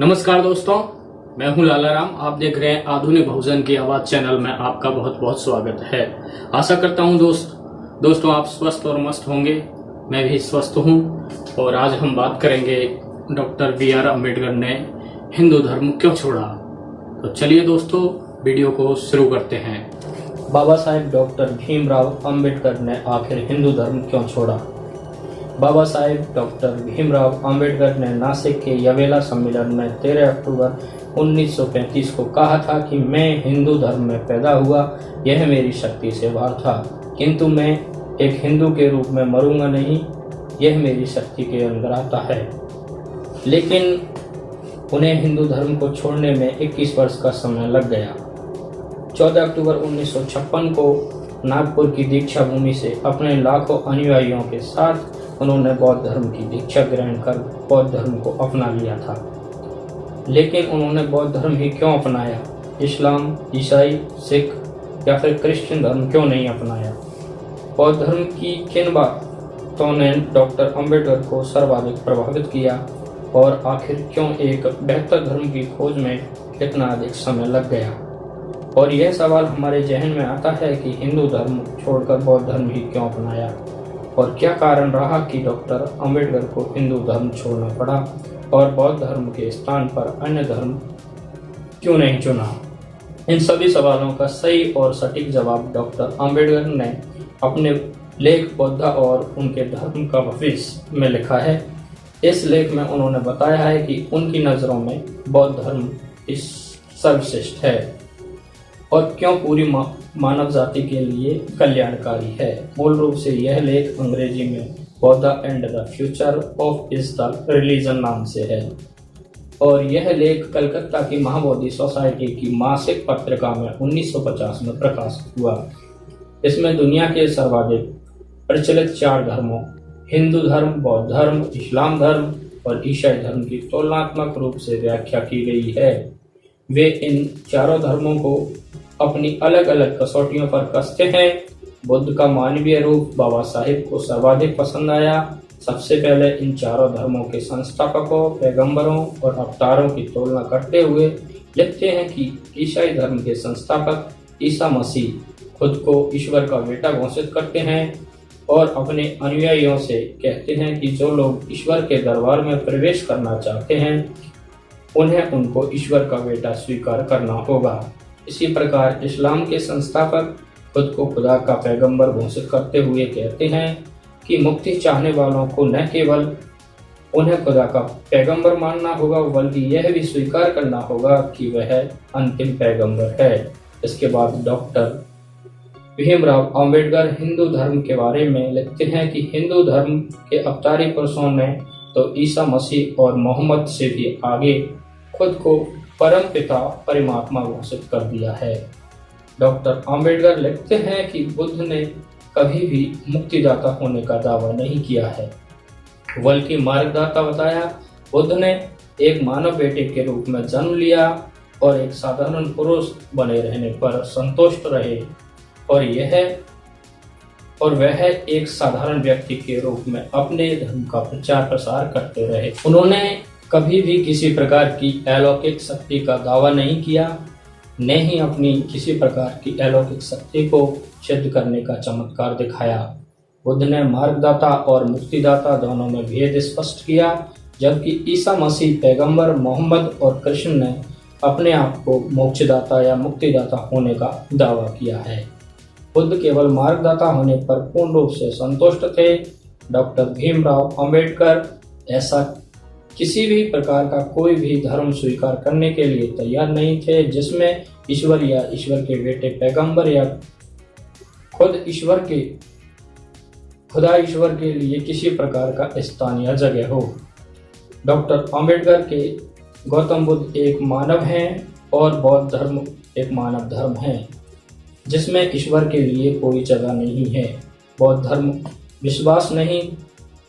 नमस्कार दोस्तों, मैं हूं लाला राम। आप देख रहे हैं आधुनिक बहुजन की आवाज चैनल में। आपका बहुत बहुत स्वागत है। आशा करता हूं दोस्तों आप स्वस्थ और मस्त होंगे। मैं भी स्वस्थ हूं और आज हम बात करेंगे डॉक्टर बी.आर. अम्बेडकर ने हिंदू धर्म क्यों छोड़ा। तो चलिए दोस्तों, वीडियो को शुरू करते हैं। बाबा साहेब डॉक्टर भीमराव अम्बेडकर ने आखिर हिंदू धर्म क्यों छोड़ा। बाबा साहेब डॉक्टर भीमराव अम्बेडकर ने नासिक के यवेला सम्मेलन में 13 अक्टूबर 1935 को कहा था कि मैं हिंदू धर्म में पैदा हुआ, यह मेरी शक्ति से बाहर था, किंतु मैं एक हिंदू के रूप में मरूंगा नहीं, यह मेरी शक्ति के अंदर आता है। लेकिन उन्हें हिंदू धर्म को छोड़ने में 21 वर्ष का समय लग गया। 14 अक्टूबर 1956 को नागपुर की दीक्षा भूमि से अपने लाखों अनुयायियों के साथ उन्होंने बौद्ध धर्म की दीक्षा ग्रहण कर बौद्ध धर्म को अपना लिया था। लेकिन उन्होंने बौद्ध धर्म ही क्यों अपनाया, इस्लाम, ईसाई, सिख या फिर क्रिश्चियन धर्म क्यों नहीं अपनाया। बौद्ध धर्म की किन बातों ने डॉक्टर अम्बेडकर को सर्वाधिक प्रभावित किया और आखिर क्यों एक बेहतर धर्म की खोज में इतना अधिक समय लग गया। और यह सवाल हमारे जहन में आता है कि हिंदू धर्म छोड़कर बौद्ध धर्म ही क्यों अपनाया और क्या कारण रहा कि डॉक्टर अम्बेडकर को हिंदू धर्म छोड़ना पड़ा और बौद्ध धर्म के स्थान पर अन्य धर्म क्यों नहीं चुना। इन सभी सवालों का सही और सटीक जवाब डॉक्टर अम्बेडकर ने अपने लेख बौद्ध और उनके धर्म का भविष्य में लिखा है। इस लेख में उन्होंने बताया है कि उनकी नज़रों में बौद्ध धर्म सर्वश्रेष्ठ है और क्यों पूरी मानव जाति के लिए कल्याणकारी है। मूल रूप से यह लेख अंग्रेजी में बौद्ध and the future of is the religion नाम से है और यह लेख कलकत्ता की महाबोधि सोसाइटी की मासिक पत्रिका में 1950 में प्रकाशित हुआ। इसमें दुनिया के सर्वाधिक प्रचलित 4 धर्मों हिंदू धर्म, बौद्ध धर्म, इस्लाम धर्म और ईसाई धर्म की तुलनात्मक रूप से व्याख्या की गई है। वे इन चारों धर्मों को अपनी अलग अलग कसौटियों पर कसते हैं। बुद्ध का मानवीय रूप बाबा साहिब को सर्वाधिक पसंद आया। सबसे पहले इन चारों धर्मों के संस्थापकों, पैगंबरों और अवतारों की तुलना करते हुए लिखते हैं कि ईसाई धर्म के संस्थापक ईसा मसीह खुद को ईश्वर का बेटा घोषित करते हैं और अपने अनुयायियों से कहते हैं कि जो लोग ईश्वर के दरबार में प्रवेश करना चाहते हैं उन्हें उनको ईश्वर का बेटा स्वीकार करना होगा। इसी प्रकार इस्लाम के संस्थापक खुद को खुदा का पैगंबर घोषित करते हुए कहते हैं कि मुक्ति चाहने वालों को न केवल उन्हें खुदा का पैगंबर मानना होगा बल्कि यह भी स्वीकार करना होगा कि वह अंतिम पैगंबर है। इसके बाद डॉक्टर भीमराव अम्बेडकर हिंदू धर्म के बारे में लिखते हैं कि हिंदू धर्म के अवतारी पुरुषों ने तो ईसा मसीह और मोहम्मद से भी आगे खुद को परम पिता परमात्मा घोषित कर दिया है। डॉक्टर अम्बेडकर लिखते हैं कि बुद्ध ने कभी भी मुक्तिदाता होने का दावा नहीं किया है बल्कि मार्गदाता बताया। बुद्ध ने एक मानव बेटे के रूप में जन्म लिया और एक साधारण पुरुष बने रहने पर संतुष्ट रहे और वह एक साधारण व्यक्ति के रूप में अपने धर्म का प्रचार प्रसार करते रहे। उन्होंने कभी भी किसी प्रकार की अलौकिक शक्ति का दावा नहीं किया, न ही अपनी किसी प्रकार की अलौकिक शक्ति को सिद्ध करने का चमत्कार दिखाया। बुद्ध ने मार्गदाता और मुक्तिदाता दोनों में भेद स्पष्ट किया, जबकि ईसा मसीह, पैगंबर मोहम्मद और कृष्ण ने अपने आप को मोक्षदाता या मुक्तिदाता होने का दावा किया है। बुद्ध केवल मार्गदाता होने पर पूर्ण रूप से संतुष्ट थे। डॉक्टर भीमराव अम्बेडकर ऐसा किसी भी प्रकार का कोई भी धर्म स्वीकार करने के लिए तैयार नहीं थे जिसमें ईश्वर या ईश्वर के बेटे पैगंबर या खुदा ईश्वर के लिए किसी प्रकार का स्थान या जगह हो। डॉक्टर अम्बेडकर के गौतम बुद्ध एक मानव हैं और बौद्ध धर्म एक मानव धर्म है जिसमें ईश्वर के लिए कोई जगह नहीं है। बौद्ध धर्म विश्वास नहीं,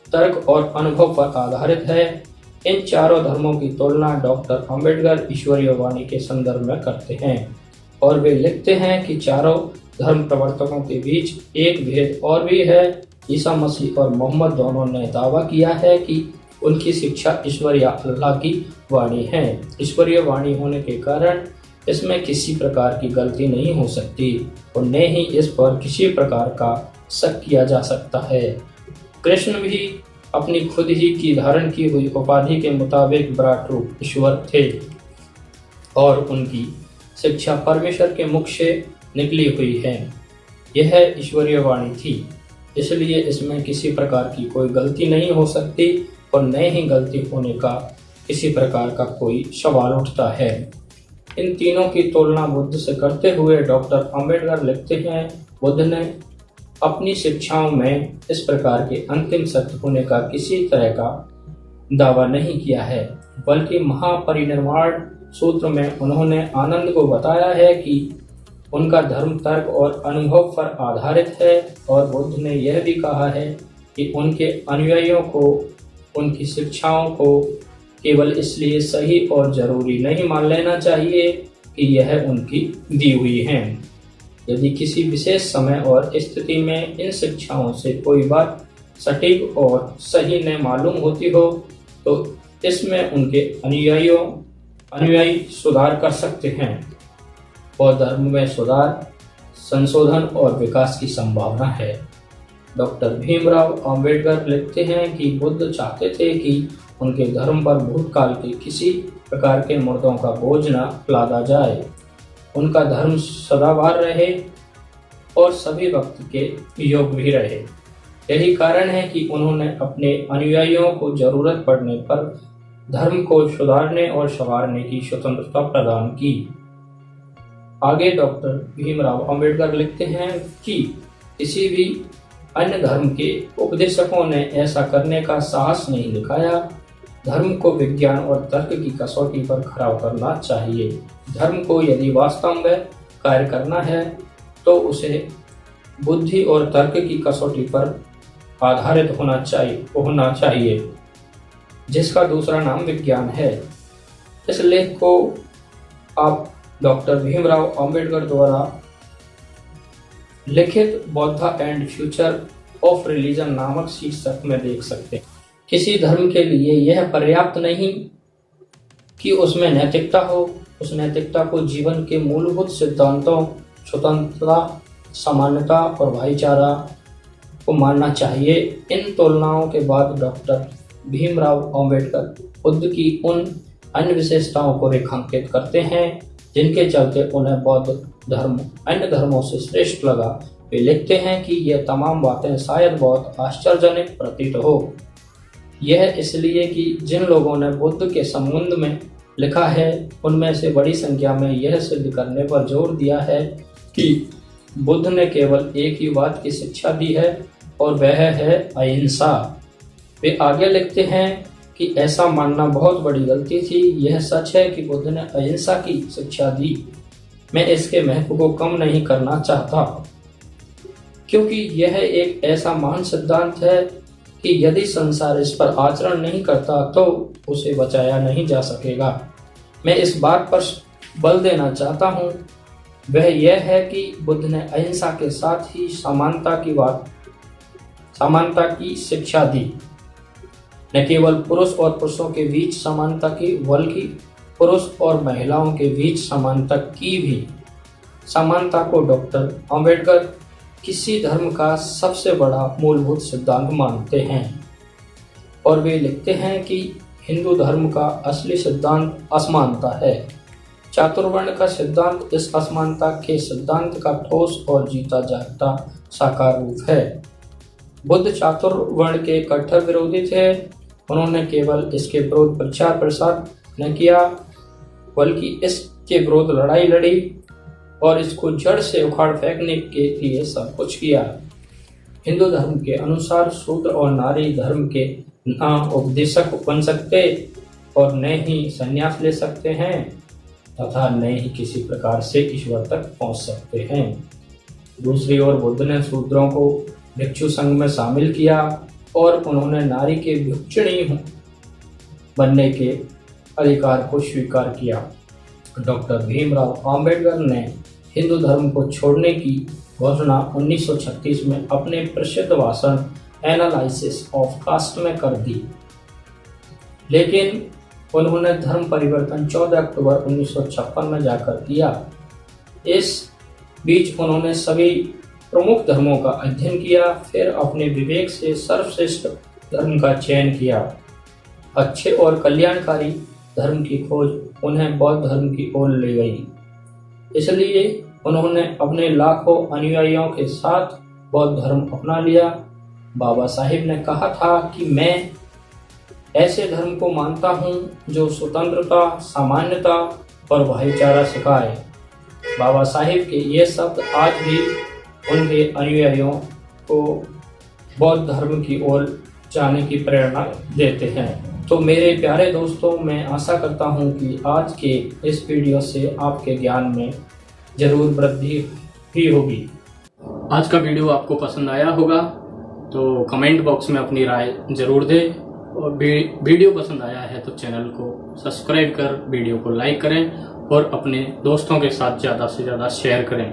तर्क और अनुभव पर आधारित है। इन चारों धर्मों की तुलना डॉक्टर अम्बेडकर ईश्वरीय वाणी के संदर्भ में करते हैं और वे लिखते हैं कि चारों धर्म प्रवर्तकों के बीच एक भेद और भी है। ईसा मसीह और मोहम्मद दोनों ने दावा किया है कि उनकी शिक्षा ईश्वर या अल्लाह की वाणी है। ईश्वरीय वाणी होने के कारण इसमें किसी प्रकार की गलती नहीं हो सकती और न ही इस पर किसी प्रकार का शक किया जा सकता है। कृष्ण भी अपनी खुद ही की धारण की हुई उपाधि के मुताबिक विराट रूप ईश्वर थे और उनकी शिक्षा परमेश्वर के मुख से निकली हुई है। यह ईश्वरीय वाणी थी, इसलिए इसमें किसी प्रकार की कोई गलती नहीं हो सकती और न ही गलती होने का किसी प्रकार का कोई सवाल उठता है। इन तीनों की तुलना बुद्ध से करते हुए डॉक्टर अंबेडकर लिखते हैं, बुद्ध ने अपनी शिक्षाओं में इस प्रकार के अंतिम सत्य होने का किसी तरह का दावा नहीं किया है, बल्कि महापरिनिर्वाण सूत्र में उन्होंने आनंद को बताया है कि उनका धर्म तर्क और अनुभव पर आधारित है और बुद्ध ने यह भी कहा है कि उनके अनुयायियों को उनकी शिक्षाओं को केवल इसलिए सही और जरूरी नहीं मान लेना चाहिए कि यह उनकी दी हुई है। यदि किसी विशेष समय और स्थिति में इन शिक्षाओं से कोई बात सटीक और सही न मालूम होती हो तो इसमें उनके अनुयायी सुधार कर सकते हैं और धर्म में सुधार, संशोधन और विकास की संभावना है। डॉक्टर भीमराव अंबेडकर लिखते हैं कि बुद्ध चाहते थे कि उनके धर्म पर भूतकाल के किसी प्रकार के मुर्दों का बोझ न लादा जाए, उनका धर्म सदाबहार रहे और सभी वक्त के योग भी रहे। यही कारण है कि उन्होंने अपने अनुयायियों को जरूरत पड़ने पर धर्म को सुधारने और संवारने की स्वतंत्रता प्रदान की। आगे डॉक्टर भीमराव अंबेडकर लिखते हैं कि किसी भी अन्य धर्म के उपदेशकों ने ऐसा करने का साहस नहीं दिखाया। धर्म को विज्ञान और तर्क की कसौटी पर खरा उतरना चाहिए। धर्म को यदि वास्तव में कार्य करना है तो उसे बुद्धि और तर्क की कसौटी पर आधारित होना चाहिए, जिसका दूसरा नाम विज्ञान है। इस लेख को आप डॉक्टर भीमराव अंबेडकर द्वारा लिखित बौद्ध एंड फ्यूचर ऑफ रिलीजन नामक शीर्षक में देख सकते हैं। किसी धर्म के लिए यह पर्याप्त नहीं कि उसमें नैतिकता हो, उस नैतिकता को जीवन के मूलभूत सिद्धांतों स्वतंत्रता, समानता और भाईचारा को मानना चाहिए। इन तुलनाओं के बाद डॉक्टर भीमराव अंबेडकर बुद्ध की उन अन्य विशेषताओं को रेखांकित करते हैं जिनके चलते उन्हें बौद्ध धर्म अन्य धर्मों से श्रेष्ठ लगा। वे लिखते हैं कि यह तमाम बातें शायद बहुत आश्चर्यजनक प्रतीत हो। यह इसलिए कि जिन लोगों ने बुद्ध के संबंध में लिखा है उनमें से बड़ी संख्या में यह सिद्ध करने पर जोर दिया है कि बुद्ध ने केवल एक ही बात की शिक्षा दी है और वह है अहिंसा। वे आगे लिखते हैं कि ऐसा मानना बहुत बड़ी गलती थी। यह सच है कि बुद्ध ने अहिंसा की शिक्षा दी। मैं इसके महत्व को कम नहीं करना चाहता, क्योंकि यह एक ऐसा महान सिद्धांत है कि यदि संसार इस पर आचरण नहीं करता तो उसे बचाया नहीं जा सकेगा। मैं इस बात पर बल देना चाहता हूँ, वह यह है कि बुद्ध ने अहिंसा के साथ ही समानता की शिक्षा दी। न केवल पुरुष और पुरुषों के बीच समानता की, बल्कि पुरुष और महिलाओं के बीच समानता की भी। समानता को डॉक्टर अंबेडकर किसी धर्म का सबसे बड़ा मूलभूत सिद्धांत मानते हैं और वे लिखते हैं कि हिंदू धर्म का असली सिद्धांत असमानता है। चातुर्वर्ण का सिद्धांत इस असमानता के सिद्धांत का ठोस और जीता जागता साकार रूप है। बुद्ध चातुर्वर्ण के कट्टर विरोधी थे। उन्होंने केवल इसके विरोध प्रचार प्रसार न किया, बल्कि इसके विरोध लड़ाई लड़ी और इसको जड़ से उखाड़ फेंकने के लिए सब कुछ किया। हिंदू धर्म के अनुसार शूद्र और नारी धर्म के न उपदेशक बन सकते और न ही संन्यास ले सकते हैं तथा न ही किसी प्रकार से ईश्वर तक पहुंच सकते हैं। दूसरी ओर बुद्ध ने शूद्रों को भिक्षु संघ में शामिल किया और उन्होंने नारी के भिक्षुणी बनने के अधिकार को स्वीकार किया। डॉक्टर भीमराव अंबेडकर ने हिंदू धर्म को छोड़ने की घोषणा 1936 में अपने प्रसिद्ध भाषण एनालिसिस ऑफ कास्ट में कर दी। लेकिन उन्होंने धर्म परिवर्तन 14 अक्टूबर 1956 में जाकर किया। इस बीच उन्होंने सभी प्रमुख धर्मों का अध्ययन किया, फिर अपने विवेक से सर्वश्रेष्ठ धर्म का चयन किया। अच्छे और कल्याणकारी धर्म की खोज उन्हें बौद्ध धर्म की ओर ले गई। इसलिए उन्होंने अपने लाखों अनुयायियों के साथ बौद्ध धर्म अपना लिया। बाबा साहिब ने कहा था कि मैं ऐसे धर्म को मानता हूँ जो स्वतंत्रता, सामान्यता और भाईचारा सिखाए। बाबा साहिब के ये शब्द आज भी उनके अनुयायियों को बौद्ध धर्म की ओर जाने की प्रेरणा देते हैं। तो मेरे प्यारे दोस्तों, मैं आशा करता हूँ कि आज के इस वीडियो से आपके ज्ञान में जरूर वृद्धि भी होगी। आज का वीडियो आपको पसंद आया होगा तो कमेंट बॉक्स में अपनी राय जरूर दें, और वीडियो पसंद आया है तो चैनल को सब्सक्राइब कर वीडियो को लाइक करें और अपने दोस्तों के साथ ज़्यादा से ज़्यादा शेयर करें।